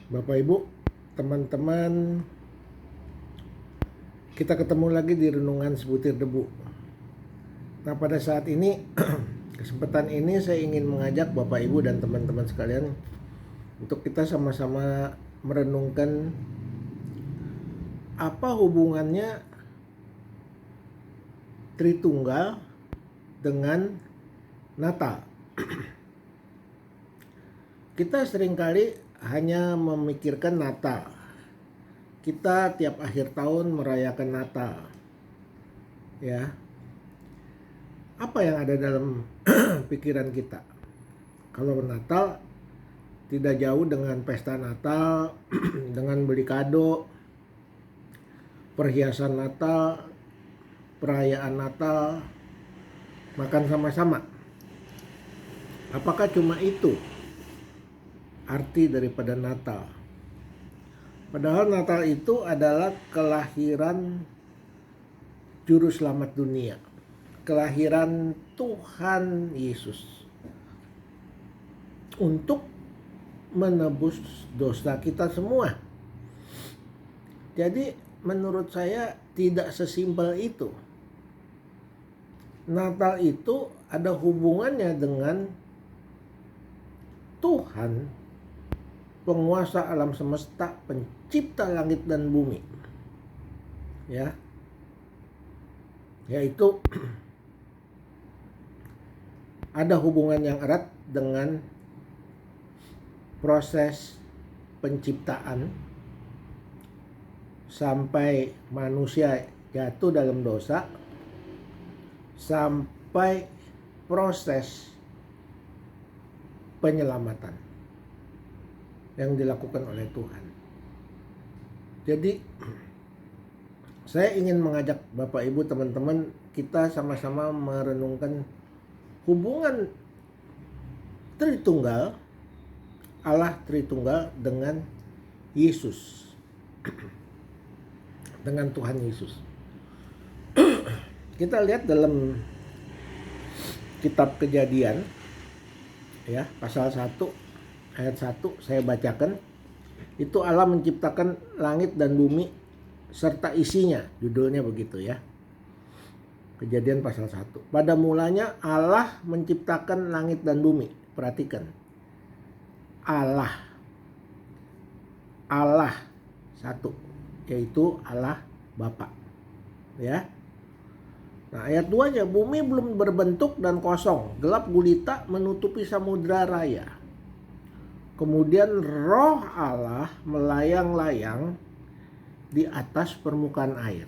Bapak Ibu, teman-teman, kita ketemu lagi di Renungan Sebutir Debu. Nah, pada saat ini, kesempatan ini saya ingin mengajak Bapak Ibu dan teman-teman sekalian untuk kita sama-sama merenungkan apa hubungannya Tritunggal dengan Natal. Kita seringkali hanya memikirkan Natal. Kita tiap akhir tahun merayakan Natal. Ya. Apa yang ada dalam pikiran kita? Kalau Natal tidak jauh dengan pesta Natal, dengan beli kado, perhiasan Natal, perayaan Natal, makan sama-sama. Apakah cuma itu arti daripada Natal? Padahal Natal itu adalah kelahiran Juru Selamat dunia, kelahiran Tuhan Yesus untuk menebus dosa kita semua. Jadi menurut saya tidak sesimpel itu. Natal itu ada hubungannya dengan Tuhan, penguasa alam semesta, pencipta langit dan bumi. Ya. Yaitu ada hubungan yang erat dengan proses penciptaan sampai manusia jatuh dalam dosa, sampai proses penyelamatan yang dilakukan oleh Tuhan. Jadi saya ingin mengajak Bapak Ibu teman-teman kita sama-sama merenungkan hubungan Tritunggal, Allah Tritunggal dengan Yesus, dengan Tuhan Yesus. Kita lihat dalam kitab Kejadian, ya, pasal 1 ayat 1 saya bacakan. Itu Allah menciptakan langit dan bumi serta isinya, judulnya begitu ya. Kejadian pasal 1. Pada mulanya Allah menciptakan langit dan bumi. Perhatikan. Allah satu, yaitu Allah Bapa. Ya. Nah, ayat 2-nya, bumi belum berbentuk dan kosong, gelap gulita menutupi samudra raya. Kemudian roh Allah melayang-layang di atas permukaan air.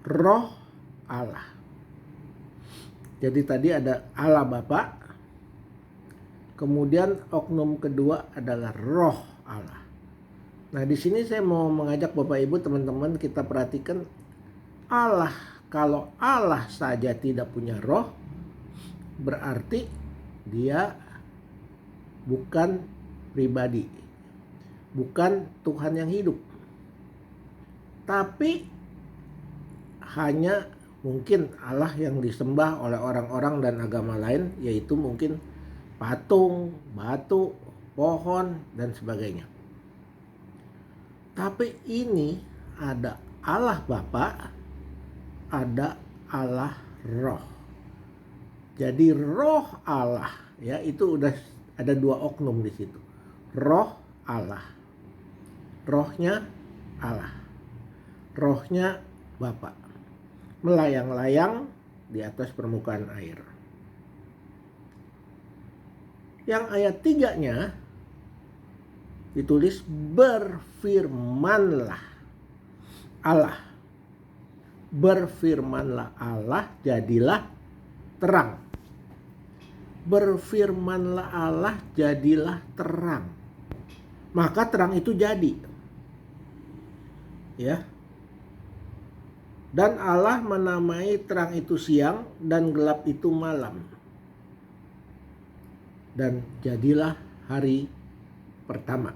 Roh Allah. Jadi tadi ada Allah Bapa, kemudian oknum kedua adalah roh Allah. Nah, di sini saya mau mengajak Bapak Ibu teman-teman kita perhatikan Allah. Kalau Allah saja tidak punya roh, berarti dia bukan pribadi, bukan Tuhan yang hidup. Tapi hanya mungkin Allah yang disembah oleh orang-orang dan agama lain, yaitu mungkin patung, batu, pohon, dan sebagainya. Tapi ini ada Allah Bapa, ada Allah Roh. Jadi roh Allah, ya, itu udah ada dua oknum di situ. Roh Allah. Rohnya Allah. Rohnya Bapa. Melayang-layang di atas permukaan air. Yang ayat 3-nya ditulis berfirmanlah Allah. Berfirmanlah Allah, jadilah terang. Berfirmanlah Allah, jadilah terang. Maka terang itu jadi. Ya. Dan Allah menamai terang itu siang dan gelap itu malam. Dan jadilah hari pertama.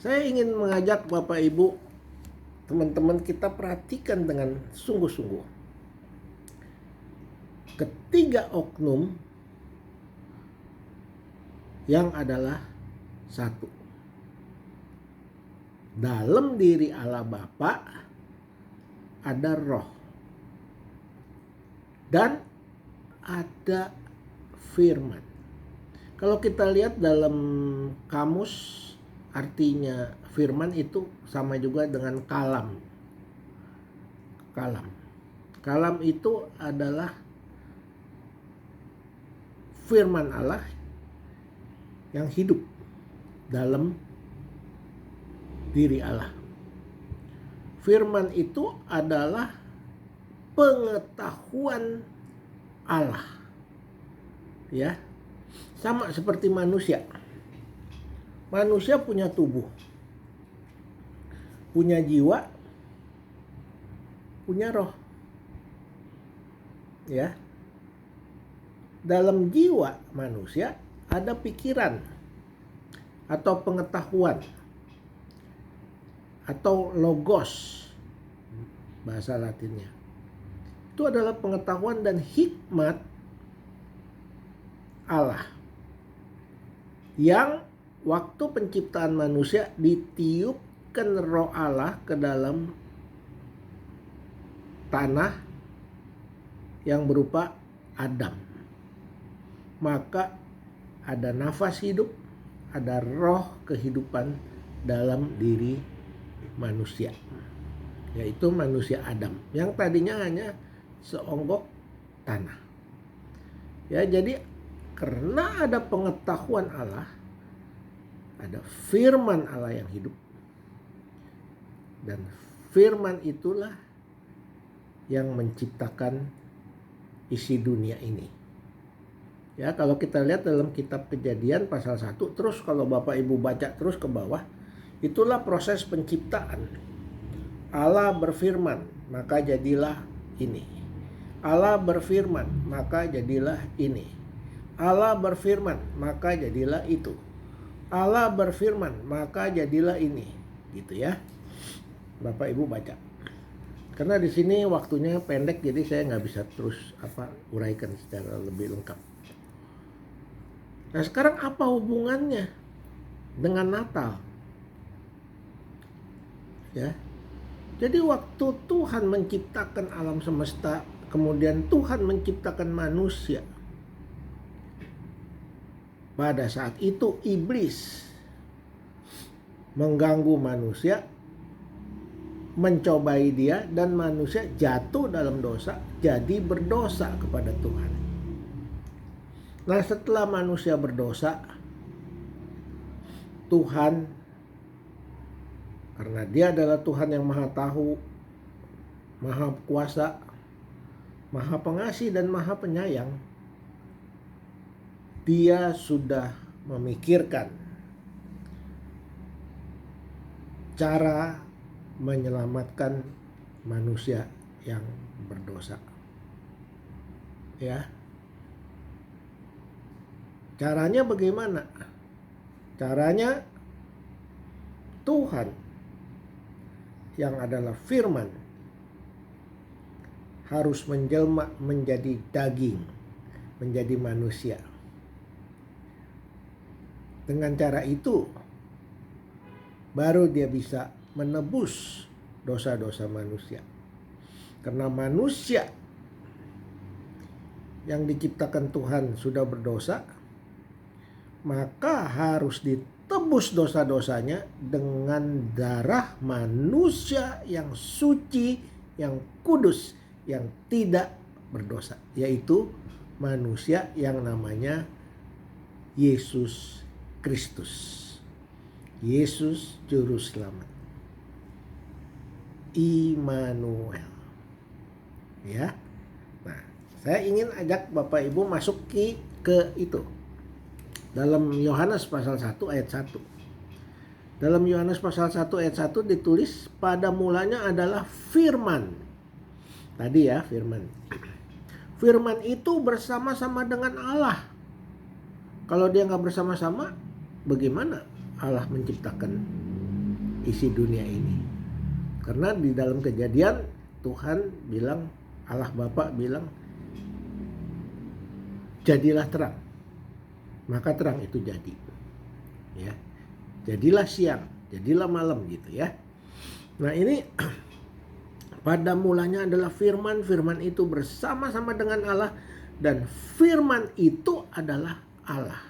Saya ingin mengajak Bapak Ibu, teman-teman kita perhatikan dengan sungguh-sungguh. Ketiga oknum yang adalah satu. Dalam diri Allah Bapa ada roh dan ada firman. Kalau kita lihat dalam kamus, artinya firman itu sama juga dengan kalam. Kalam itu adalah firman Allah yang hidup dalam diri Allah. Firman itu adalah pengetahuan Allah. Ya. Sama seperti manusia. Manusia punya tubuh, punya jiwa, punya roh. Ya. Dalam jiwa manusia ada pikiran atau pengetahuan atau logos bahasa Latinnya. Itu adalah pengetahuan dan hikmat Allah yang waktu penciptaan manusia ditiupkan roh Allah ke dalam tanah yang berupa Adam. Maka ada nafas hidup, ada roh kehidupan dalam diri manusia, yaitu manusia Adam yang tadinya hanya seonggok tanah. Ya, jadi karena ada pengetahuan Allah, ada firman Allah yang hidup, dan firman itulah yang menciptakan isi dunia ini. Ya, kalau kita lihat dalam kitab Kejadian pasal 1, terus kalau Bapak Ibu baca terus ke bawah, itulah proses penciptaan. Allah berfirman, maka jadilah ini. Allah berfirman, maka jadilah ini. Allah berfirman, maka jadilah itu. Allah berfirman, maka jadilah ini. Gitu ya. Bapak Ibu baca. Karena di sini waktunya pendek, jadi saya nggak bisa terus uraikan secara lebih lengkap. Nah, sekarang apa hubungannya dengan Natal? Ya. Jadi waktu Tuhan menciptakan alam semesta, kemudian Tuhan menciptakan manusia. Pada saat itu iblis mengganggu manusia, mencobai dia, dan manusia jatuh dalam dosa, jadi berdosa kepada Tuhan. Nah, setelah manusia berdosa, Tuhan, karena dia adalah Tuhan yang maha tahu, maha kuasa, maha pengasih, dan maha penyayang, dia sudah memikirkan cara menyelamatkan manusia yang berdosa. Ya. Caranya bagaimana? Caranya Tuhan yang adalah firman harus menjelma menjadi daging, menjadi manusia. Dengan cara itu baru dia bisa menebus dosa-dosa manusia. Karena manusia yang diciptakan Tuhan sudah berdosa, maka harus ditebus dosa-dosanya dengan darah manusia yang suci, yang kudus, yang tidak berdosa, yaitu manusia yang namanya Yesus Kristus. Yesus Juru Selamat. Immanuel. Ya. Nah, saya ingin ajak Bapak Ibu masuk ke itu. Dalam Yohanes pasal 1 ayat 1. Dalam Yohanes pasal 1 ayat 1 ditulis, pada mulanya adalah firman. Tadi ya, firman. Firman itu bersama-sama dengan Allah. Kalau dia nggak bersama-sama, bagaimana Allah menciptakan isi dunia ini? Karena di dalam Kejadian Tuhan bilang, Allah Bapa bilang, jadilah terang. Maka terang itu jadi. Ya. jadilah siang, jadilah malam gitu ya. Nah ini pada mulanya adalah firman, firman itu bersama-sama dengan Allah, dan firman itu adalah Allah.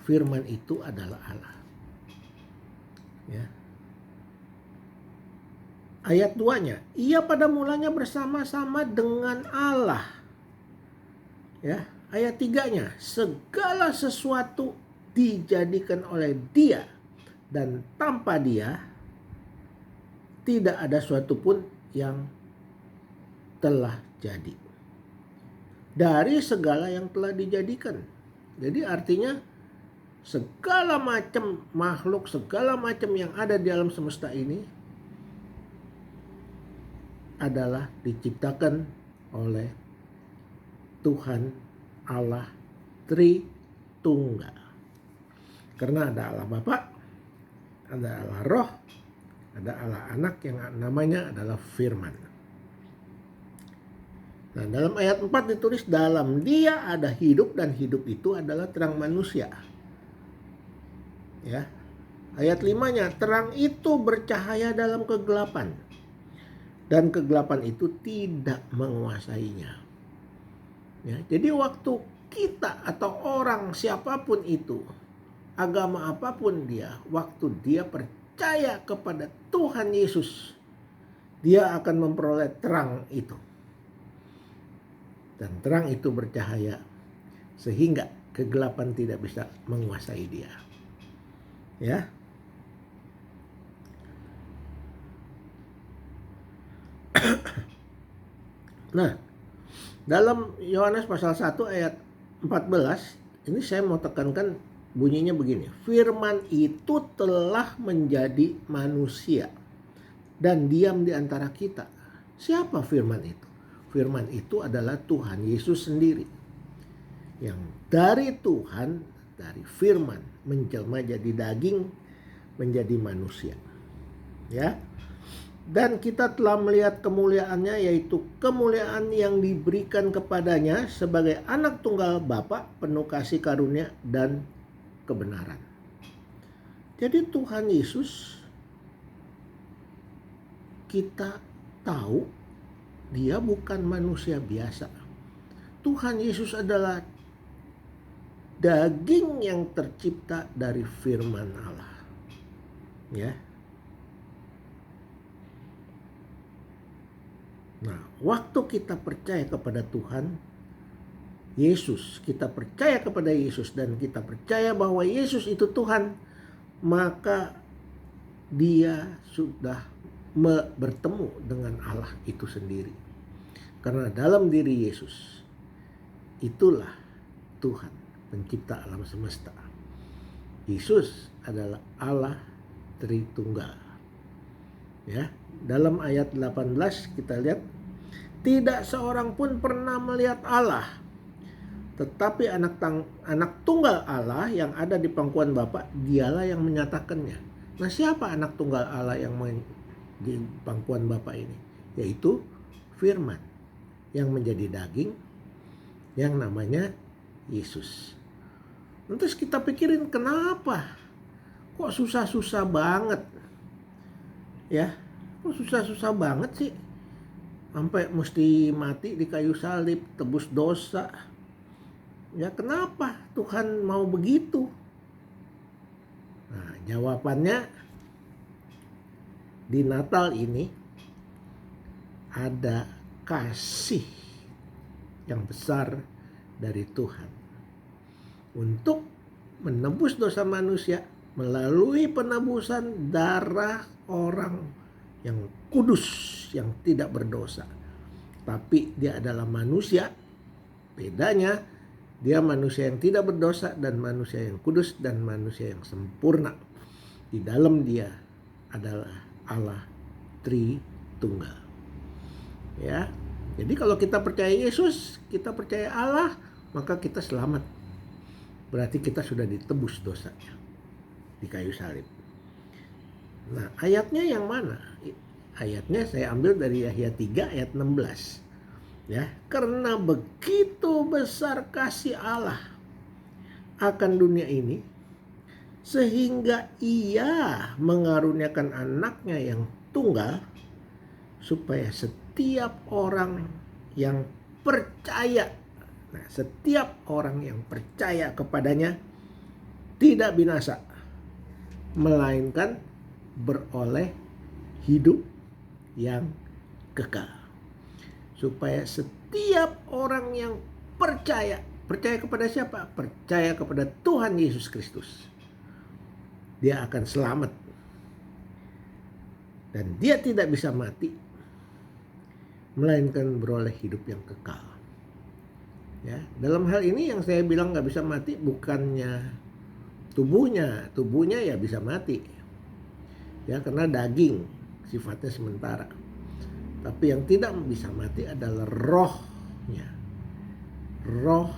Firman itu adalah Allah. Ya. Ayat 2-nya, ia pada mulanya bersama-sama dengan Allah. Ya, ayat 3-nya, segala sesuatu dijadikan oleh Dia, dan tanpa Dia tidak ada suatu pun yang telah jadi. Dari segala yang telah dijadikan. Jadi artinya segala macam makhluk, segala macam yang ada di alam semesta ini adalah diciptakan oleh Tuhan Allah Tritunggal. Karena ada Allah Bapa, ada Allah Roh, ada Allah Anak yang namanya adalah Firman. Nah, dalam ayat 4 ditulis, dalam Dia ada hidup dan hidup itu adalah terang manusia. Ya. Ayat 5-nya, terang itu bercahaya dalam kegelapan, dan kegelapan itu tidak menguasainya. Ya, jadi waktu kita atau orang siapapun itu, agama apapun dia, waktu dia percaya kepada Tuhan Yesus, dia akan memperoleh terang itu. Dan terang itu bercahaya sehingga kegelapan tidak bisa menguasai dia. Ya. Nah, dalam Yohanes pasal 1 ayat 14, ini saya mau tekankan bunyinya begini. Firman itu telah menjadi manusia dan diam di antara kita. Siapa firman itu? Firman itu adalah Tuhan Yesus sendiri. Yang dari Tuhan, dari firman, menjelma jadi daging, menjadi manusia. Ya. Dan kita telah melihat kemuliaannya, yaitu kemuliaan yang diberikan kepadanya sebagai anak tunggal Bapa, penuh kasih karunia dan kebenaran. Jadi Tuhan Yesus, kita tahu dia bukan manusia biasa. Tuhan Yesus adalah daging yang tercipta dari firman Allah. Ya. Nah, waktu kita percaya kepada Tuhan Yesus, kita percaya kepada Yesus dan kita percaya bahwa Yesus itu Tuhan, maka dia sudah bertemu dengan Allah itu sendiri. Karena dalam diri Yesus, itulah Tuhan, pencipta alam semesta. Yesus adalah Allah Tritunggal. Ya, dalam ayat 18 kita lihat, tidak seorang pun pernah melihat Allah, tetapi anak tunggal Allah yang ada di pangkuan Bapa, dialah yang menyatakannya. Nah, siapa anak tunggal Allah yang di pangkuan Bapa ini? Yaitu firman yang menjadi daging, yang namanya Yesus. Terus kita pikirin, kenapa kok susah-susah banget? Ya, kok susah-susah banget sih? Sampai mesti mati di kayu salib, tebus dosa. Ya, kenapa Tuhan mau begitu? Nah, jawabannya di Natal ini ada kasih yang besar dari Tuhan untuk menebus dosa manusia melalui penebusan darah orang yang kudus, yang tidak berdosa. Tapi dia adalah manusia. Bedanya, dia manusia yang tidak berdosa dan manusia yang kudus dan manusia yang sempurna. Di dalam dia adalah Allah Tritunggal. Ya. Jadi kalau kita percaya Yesus, kita percaya Allah, maka kita selamat. Berarti kita sudah ditebus dosanya di kayu salib. Nah, ayatnya yang mana? Ayatnya saya ambil dari Yahya 3 ayat 16. Ya, karena begitu besar kasih Allah akan dunia ini, sehingga ia mengaruniakan anaknya yang tunggal, supaya setiap orang yang percaya, setiap orang yang percaya kepadanya tidak binasa, melainkan beroleh hidup yang kekal. Supaya setiap orang yang percaya kepada siapa? Percaya kepada Tuhan Yesus Kristus, dia akan selamat. Dan dia tidak bisa mati, melainkan beroleh hidup yang kekal. Ya, dalam hal ini yang saya bilang nggak bisa mati bukannya tubuhnya ya bisa mati. Ya, karena daging sifatnya sementara. Tapi yang tidak bisa mati adalah rohnya. Roh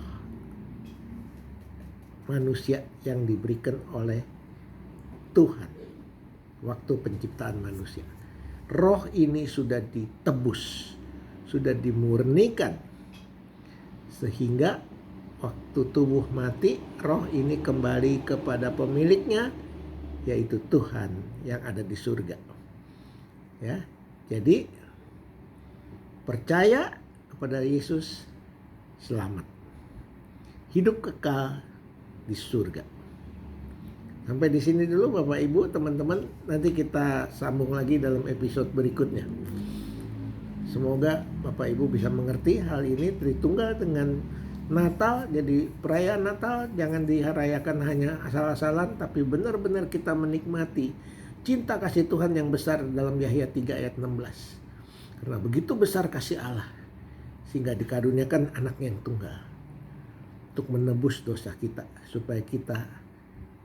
manusia yang diberikan oleh Tuhan waktu penciptaan manusia. Roh ini sudah ditebus, sudah dimurnikan, sehingga waktu tubuh mati, roh ini kembali kepada pemiliknya, yaitu Tuhan yang ada di surga. Ya, jadi percaya kepada Yesus, selamat, hidup kekal di surga. Sampai di sini dulu Bapak Ibu, teman-teman. Nanti kita sambung lagi dalam episode berikutnya. Semoga Bapak Ibu bisa mengerti hal ini, Tritunggal dengan Natal. Jadi perayaan Natal jangan dirayakan hanya asal-asalan, tapi benar-benar kita menikmati cinta kasih Tuhan yang besar dalam Yahya 3 ayat 16. Karena begitu besar kasih Allah, sehingga dikaruniakan anaknya yang tunggal untuk menebus dosa kita, supaya kita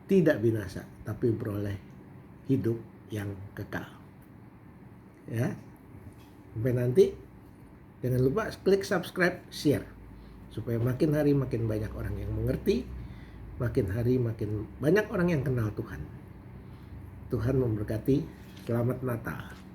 tidak binasa, tapi beroleh hidup yang kekal. Ya, sampai nanti, jangan lupa klik subscribe, share, supaya makin hari makin banyak orang yang mengerti, makin hari makin banyak orang yang kenal Tuhan. Tuhan memberkati. Selamat Natal.